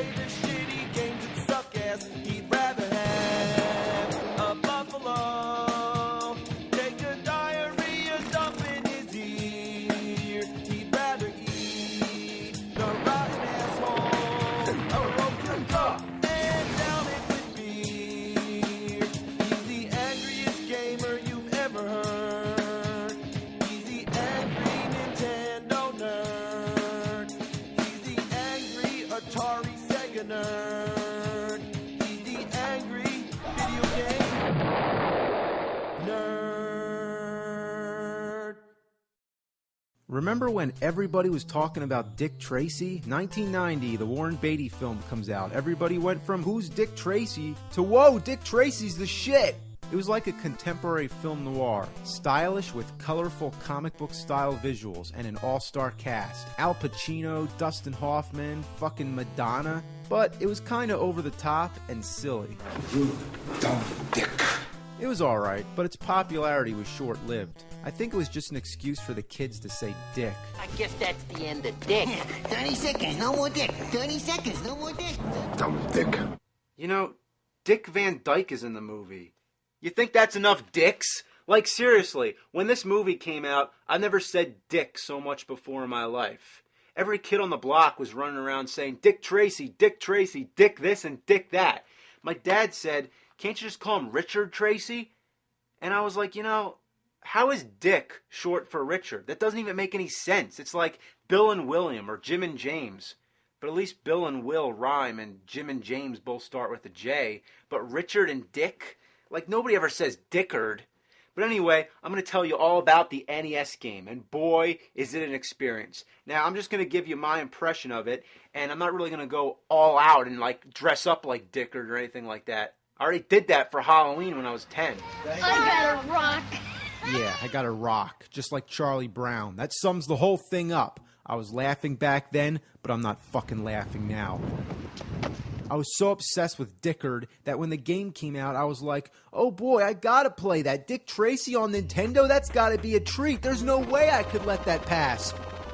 play the shitty games that suck ass. He'd rather have a buffalo take a diarrhea dump in his ear. He'd rather eat the rotten asshole, a broken cup, and down it with beer. He's the angriest gamer you've ever heard. He's the angry Nintendo nerd. He's the angry Atari Sega nerd. He's the angry video game nerd. Remember when everybody was talking about Dick Tracy? 1990, the Warren Beatty film comes out. Everybody went from, who's Dick Tracy, to, whoa, Dick Tracy's the shit! It was like a contemporary film noir, stylish with colorful comic book style visuals and an all-star cast. Al Pacino, Dustin Hoffman, fucking Madonna. But it was kinda over the top and silly. You dumb dick. It was alright, but its popularity was short-lived. I think it was just an excuse for the kids to say dick. I guess that's the end of Dick. 30 seconds, no more dick. 30 seconds, no more dick. Dumb dick. You know, Dick Van Dyke is in the movie. You think that's enough dicks? Like, seriously, when this movie came out, I never said dick so much before in my life. Every kid on the block was running around saying, Dick Tracy, Dick Tracy, Dick this and Dick that. My dad said, can't you just call him Richard Tracy? And I was like, you know, how is Dick short for Richard? That doesn't even make any sense. It's like Bill and William or Jim and James. But at least Bill and Will rhyme and Jim and James both start with a J. But Richard and Dick? Like, nobody ever says Dickard. But anyway, I'm going to tell you all about the NES game, and boy, is it an experience. Now, I'm just going to give you my impression of it, and I'm not really going to go all out and, like, dress up like Dickard or anything like that. I already did that for Halloween when I was 10. I got a rock. Yeah, I got a rock, just like Charlie Brown. That sums the whole thing up. I was laughing back then, but I'm not fucking laughing now. I was so obsessed with Dickard that when the game came out, I was like, oh boy, I gotta play that. Dick Tracy on Nintendo? That's gotta be a treat. There's no way I could let that pass.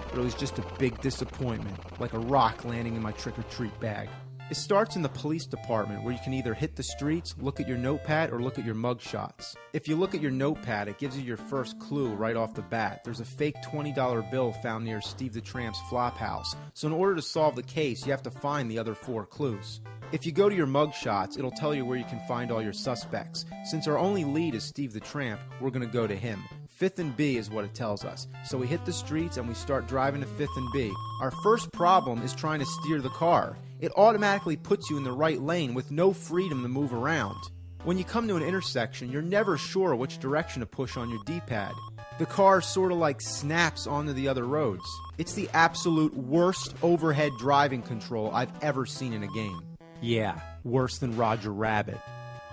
But it was just a big disappointment, like a rock landing in my trick-or-treat bag. It starts in the police department where you can either hit the streets, look at your notepad, or look at your mugshots. If you look at your notepad, it gives you your first clue right off the bat. There's a fake $20 bill found near Steve the Tramp's flop house. So in order to solve the case, you have to find the other 4 clues. If you go to your mugshots, it'll tell you where you can find all your suspects. Since our only lead is Steve the Tramp, we're going to go to him. 5th and B is what it tells us. So we hit the streets and we start driving to 5th and B. Our first problem is trying to steer the car. It automatically puts you in the right lane with no freedom to move around. When you come to an intersection, you're never sure which direction to push on your D-pad. The car sort of like snaps onto the other roads. It's the absolute worst overhead driving control I've ever seen in a game. Yeah, worse than Roger Rabbit.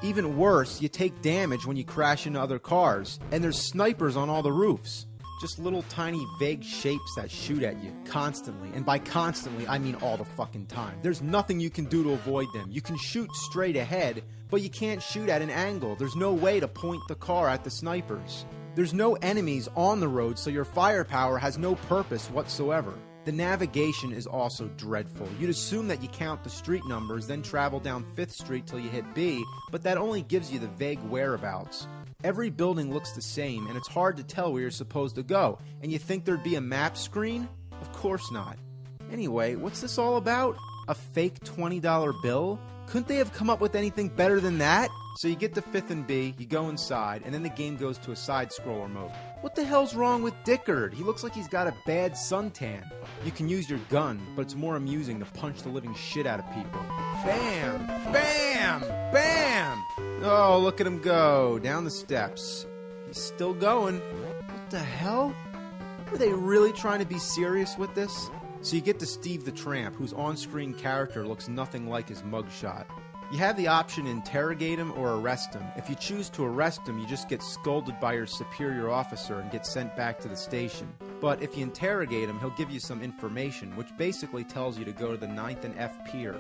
Even worse, you take damage when you crash into other cars, and there's snipers on all the roofs. Just little tiny vague shapes that shoot at you constantly, and by constantly I mean all the fucking time. There's nothing you can do to avoid them. You can shoot straight ahead, but you can't shoot at an angle. There's no way to point the car at the snipers. There's no enemies on the road, so your firepower has no purpose whatsoever. The navigation is also dreadful. You'd assume that you count the street numbers, then travel down 5th Street till you hit B, but that only gives you the vague whereabouts. Every building looks the same, and it's hard to tell where you're supposed to go. And you think there'd be a map screen? Of course not. Anyway, what's this all about? A fake $20 bill? Couldn't they have come up with anything better than that? So you get to 5th and B, you go inside, and then the game goes to a side-scroller mode. What the hell's wrong with Dickard? He looks like he's got a bad suntan. You can use your gun, but it's more amusing to punch the living shit out of people. Bam! Bam! Bam! Oh, look at him go, down the steps. He's still going. What the hell? Were they really trying to be serious with this? So you get to Steve the Tramp, whose on-screen character looks nothing like his mugshot. You have the option to interrogate him or arrest him. If you choose to arrest him, you just get scolded by your superior officer and get sent back to the station. But if you interrogate him, he'll give you some information, which basically tells you to go to the 9th and F pier.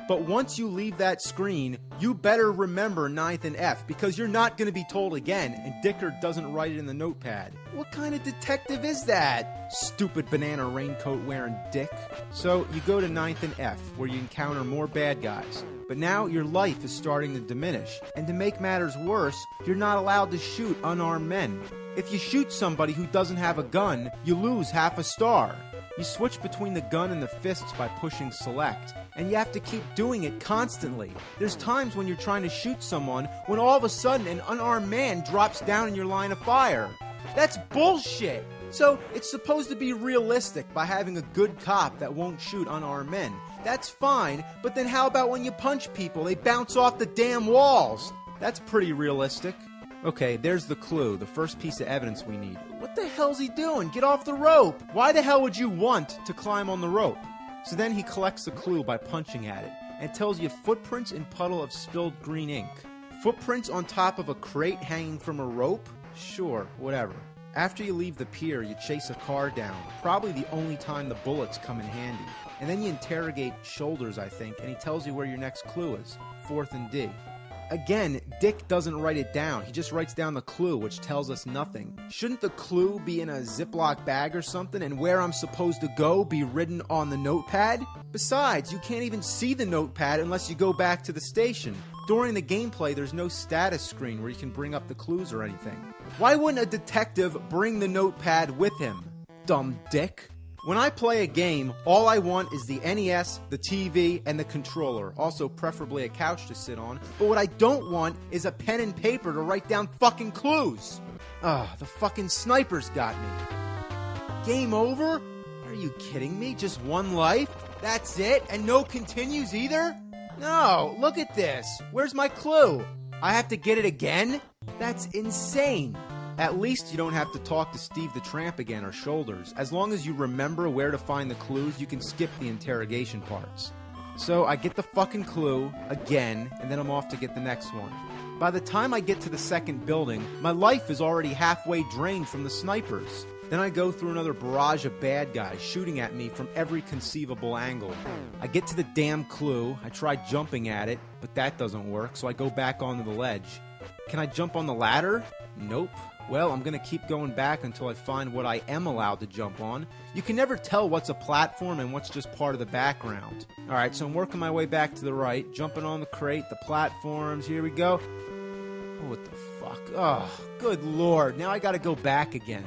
But once you leave that screen, you better remember 9th and F, because you're not going to be told again, and Dickard doesn't write it in the notepad. What kind of detective is that? Stupid banana raincoat wearing dick. So you go to 9th and F, where you encounter more bad guys. But now your life is starting to diminish, and to make matters worse, you're not allowed to shoot unarmed men. If you shoot somebody who doesn't have a gun, you lose half a star. You switch between the gun and the fists by pushing select, and you have to keep doing it constantly. There's times when you're trying to shoot someone when all of a sudden an unarmed man drops down in your line of fire. That's bullshit! So it's supposed to be realistic by having a good cop that won't shoot unarmed men. That's fine, but then how about when you punch people? They bounce off the damn walls. That's pretty realistic. Okay, there's the clue, the first piece of evidence we need. What the hell's he doing? Get off the rope! Why the hell would you want to climb on the rope? So then he collects the clue by punching at it, and tells you footprints in puddle of spilled green ink. Footprints on top of a crate hanging from a rope? Sure, whatever. After you leave the pier, you chase a car down, probably the only time the bullets come in handy. And then you interrogate Shoulders, I think, and he tells you where your next clue is, 4th and D. Again, Dick doesn't write it down. He just writes down the clue, which tells us nothing. Shouldn't the clue be in a Ziploc bag or something, and where I'm supposed to go be written on the notepad? Besides, you can't even see the notepad unless you go back to the station. During the gameplay, there's no status screen where you can bring up the clues or anything. Why wouldn't a detective bring the notepad with him? Dumb dick. When I play a game, all I want is the NES, the TV, and the controller. Also, preferably a couch to sit on. But what I don't want is a pen and paper to write down fucking clues. The fucking snipers got me. Game over? Are you kidding me? Just one life? That's it? And no continues either? No, look at this. Where's my clue? I have to get it again? That's insane. At least you don't have to talk to Steve the Tramp again or Shoulders. As long as you remember where to find the clues, you can skip the interrogation parts. So I get the fucking clue again, and then I'm off to get the next one. By the time I get to the second building, my life is already halfway drained from the snipers. Then I go through another barrage of bad guys shooting at me from every conceivable angle. I get to the damn clue, I try jumping at it, but that doesn't work, so I go back onto the ledge. Can I jump on the ladder? Nope. Well, I'm gonna keep going back until I find what I am allowed to jump on. You can never tell what's a platform and what's just part of the background. Alright, so I'm working my way back to the right, jumping on the crate, the platforms, here we go. Oh, what the fuck? Oh, good lord, now I gotta go back again.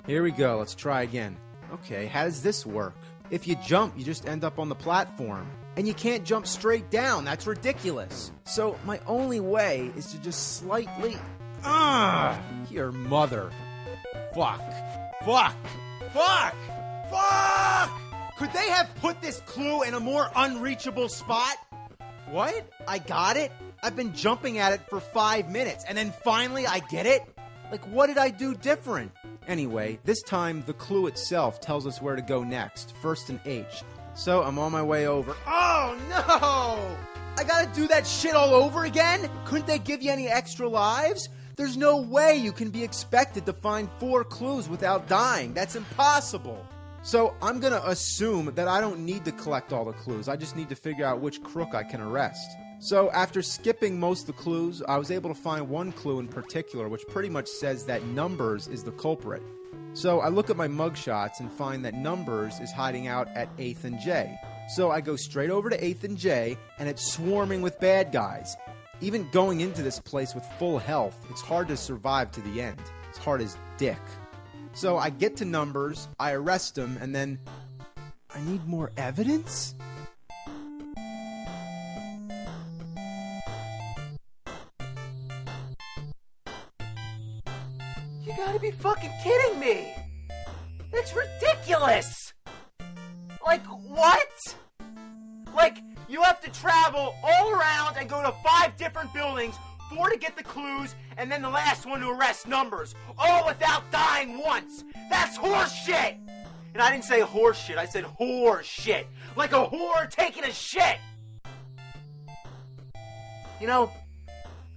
Here we go, let's try again. Okay, how does this work? If you jump, you just end up on the platform. And you can't jump straight down, that's ridiculous. So my only way is to just slightly... Your mother. Fuck. Fuck. Fuck. Fuck! Could they have put this clue in a more unreachable spot? What? I got it? I've been jumping at it for 5 minutes, and then finally I get it? Like, what did I do different? Anyway, this time the clue itself tells us where to go next, 1st and H. So I'm on my way over. Oh no! I gotta do that shit all over again? Couldn't they give you any extra lives? There's no way you can be expected to find 4 clues without dying. That's impossible. So I'm gonna assume that I don't need to collect all the clues. I just need to figure out which crook I can arrest. So after skipping most of the clues, I was able to find one clue in particular, which pretty much says that Numbers is the culprit. So I look at my mugshots and find that Numbers is hiding out at 8th and J. So I go straight over to 8th and J, and it's swarming with bad guys. Even going into this place with full health, it's hard to survive to the end. It's hard as dick. So I get to Numbers, I arrest him, and then... I need more evidence? You gotta be fucking kidding me! That's ridiculous! Like, what? Like, you have to travel all around and go to 5 different buildings, 4 to get the clues, and then the last one to arrest Numbers, all without dying once! That's horseshit! And I didn't say horseshit, I said whore-shit. Like a whore taking a shit! You know,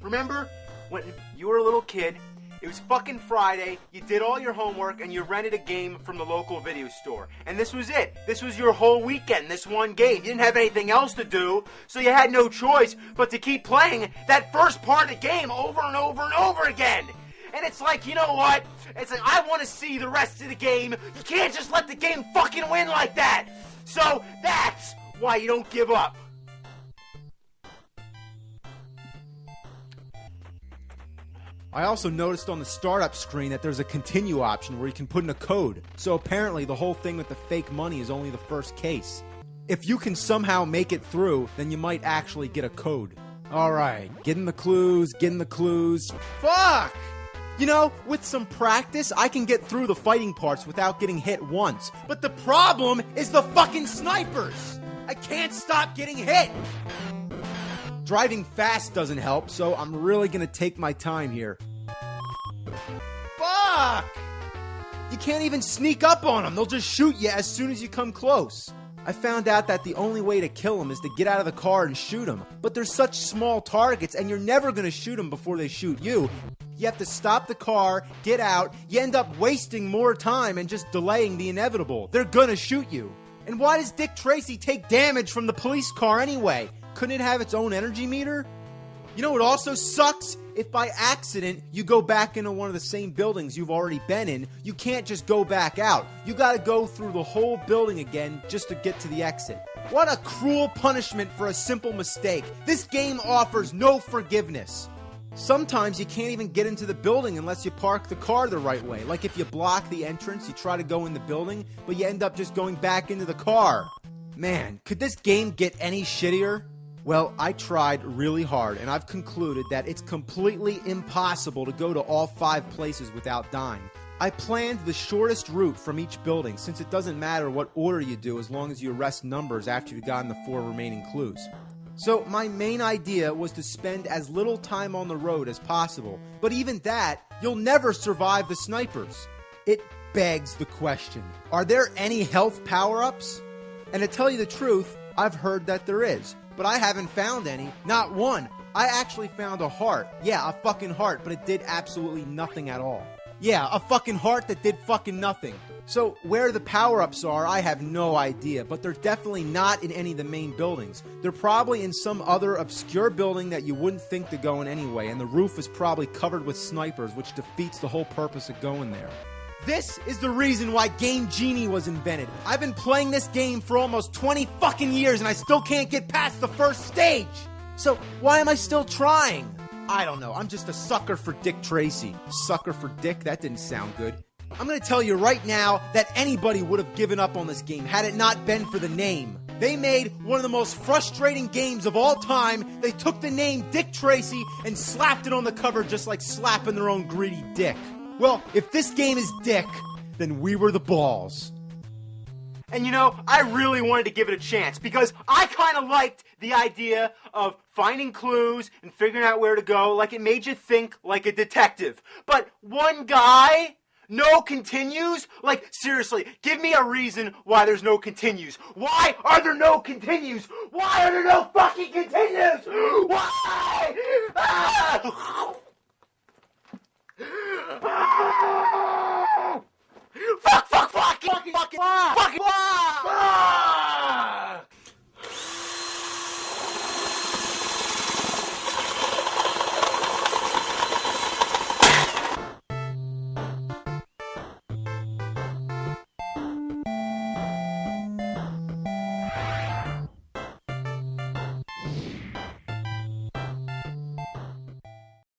remember when you were a little kid, it was fucking Friday, you did all your homework, and you rented a game from the local video store. And this was it. This was your whole weekend, this one game. You didn't have anything else to do, so you had no choice but to keep playing that first part of the game over and over and over again. And it's like, you know what? It's like, I want to see the rest of the game. You can't just let the game fucking win like that. So that's why you don't give up. I also noticed on the startup screen that there's a continue option where you can put in a code. So apparently the whole thing with the fake money is only the first case. If you can somehow make it through, then you might actually get a code. Alright, getting the clues. Fuck! You know, with some practice, I can get through the fighting parts without getting hit once. But the problem is the fucking snipers! I can't stop getting hit! Driving fast doesn't help, so I'm really gonna take my time here. Fuck! You can't even sneak up on them. They'll just shoot you as soon as you come close. I found out that the only way to kill them is to get out of the car and shoot them. But they're such small targets, and you're never gonna shoot them before they shoot you. You have to stop the car, get out, you end up wasting more time and just delaying the inevitable. They're gonna shoot you. And why does Dick Tracy take damage from the police car anyway? Couldn't it have its own energy meter? You know what also sucks? If by accident you go back into one of the same buildings you've already been in, you can't just go back out. You gotta go through the whole building again just to get to the exit. What a cruel punishment for a simple mistake. This game offers no forgiveness. Sometimes you can't even get into the building unless you park the car the right way. Like if you block the entrance, you try to go in the building, but you end up just going back into the car. Man, could this game get any shittier? Well, I tried really hard, and I've concluded that it's completely impossible to go to all 5 places without dying. I planned the shortest route from each building, since it doesn't matter what order you do as long as you arrest numbers after you've gotten the 4 remaining clues. So my main idea was to spend as little time on the road as possible, but even that, you'll never survive the snipers. It begs the question, are there any health power-ups? And to tell you the truth, I've heard that there is. But I haven't found any. Not one. I actually found a heart. Yeah, a fucking heart, but it did absolutely nothing at all. Yeah, a fucking heart that did fucking nothing. So, where the power-ups are, I have no idea, but they're definitely not in any of the main buildings. They're probably in some other obscure building that you wouldn't think to go in anyway, and the roof is probably covered with snipers, which defeats the whole purpose of going there. This is the reason why Game Genie was invented. I've been playing this game for almost 20 fucking years and I still can't get past the first stage. So why am I still trying? I don't know. I'm just a sucker for Dick Tracy. Sucker for Dick? That didn't sound good. I'm gonna tell you right now that anybody would have given up on this game had it not been for the name. They made one of the most frustrating games of all time. They took the name Dick Tracy and slapped it on the cover just like slapping their own greedy dick. Well, if this game is Dick, then we were the balls. And you know, I really wanted to give it a chance because I kind of liked the idea of finding clues and figuring out where to go. Like it made you think like a detective. But one guy, no continues? Like seriously, give me a reason why there's no continues. Why are there no continues? Why are there no fucking continues? Why? Ah! Fuck!